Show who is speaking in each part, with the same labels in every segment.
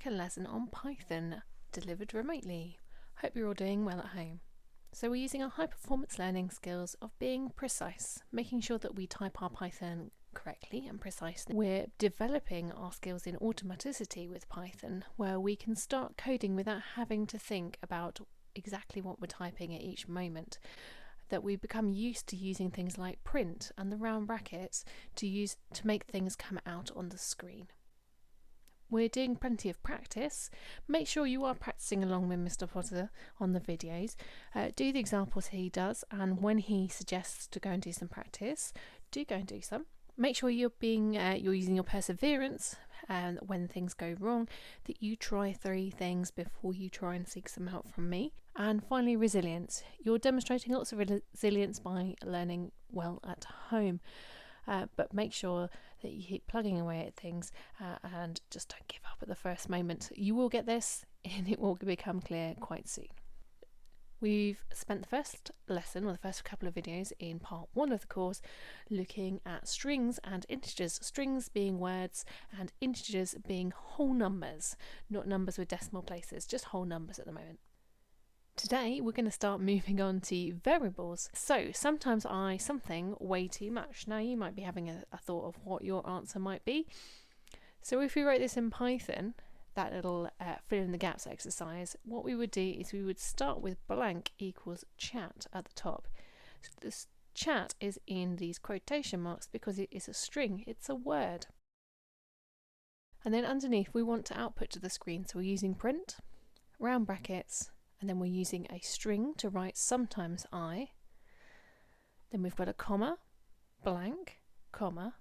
Speaker 1: A lesson on Python delivered remotely. Hope you're all doing well at home. So we're using our high performance learning skills of being precise, making sure that we type our Python correctly and precisely. We're developing our skills in automaticity with Python, where we can start coding without having to think about exactly what we're typing at each moment. That we become used to using things like print and the round brackets to make things come out on the screen. We're doing plenty of practice. Make sure you are practicing along with Mr. Potter on the videos. Do the examples he does, and when he suggests to go and do some practice, do go and do some. Make sure you're using your perseverance, and when things go wrong, that you try 3 things before you try and seek some help from me. And finally, resilience. You're demonstrating lots of resilience by learning well at home. But make sure that you keep plugging away at things and just don't give up at the first moment. You will get this, and it will become clear quite soon. We've spent the first lesson, or the first couple of videos in part 1 of the course, looking at strings and integers. Strings being words and integers being whole numbers, not numbers with decimal places, just whole numbers at the moment. Today we're going to start moving on to variables. So sometimes I something way too much. Now you might be having a thought of what your answer might be. So if we wrote this in Python, that little fill in the gaps exercise, what we would do is we would start with blank equals chat at the top. So this chat is in these quotation marks because it is a string, it's a word. And then underneath we want to output to the screen, so we're using print, round brackets, and then we're using a string to write sometimes I. Then we've got a comma, blank, comma,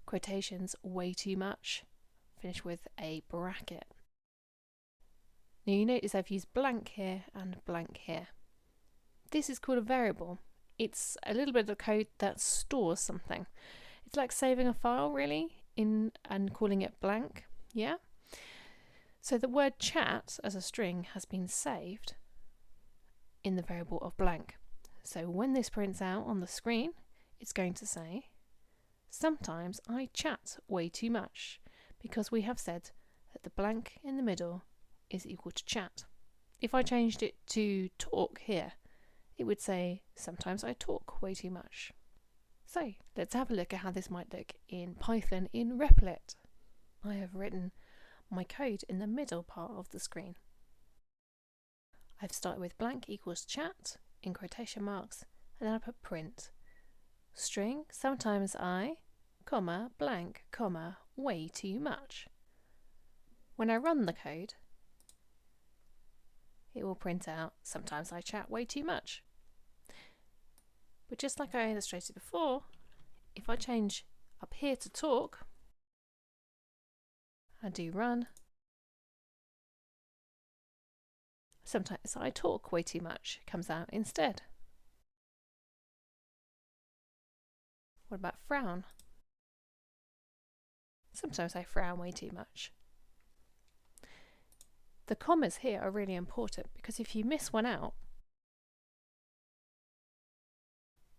Speaker 1: quotations way too much, finish with a bracket. Now you notice I've used blank here and blank here. This is called a variable. It's a little bit of code that stores something. It's like saving a file really and calling it blank, yeah? So the word chat as a string has been saved in the variable of blank. So when this prints out on the screen, it's going to say, sometimes I chat way too much, because we have said that the blank in the middle is equal to chat. If I changed it to talk here, it would say, sometimes I talk way too much. So let's have a look at how this might look in Python in Replit. I have written my code in the middle part of the screen. I've started with blank equals chat in quotation marks, and then I put print. String, sometimes I, comma, blank, comma, way too much. When I run the code, it will print out, sometimes I chat way too much. But just like I illustrated before, if I change up here to talk, I do run, sometimes I talk way too much comes out instead. What about frown? Sometimes I frown way too much. The commas here are really important because if you miss one out,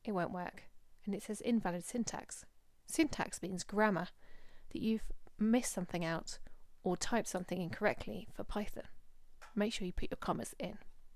Speaker 1: it won't work. And it says invalid syntax. Syntax means grammar, that you've missed something out or typed something incorrectly for Python. Make sure you put your commas in.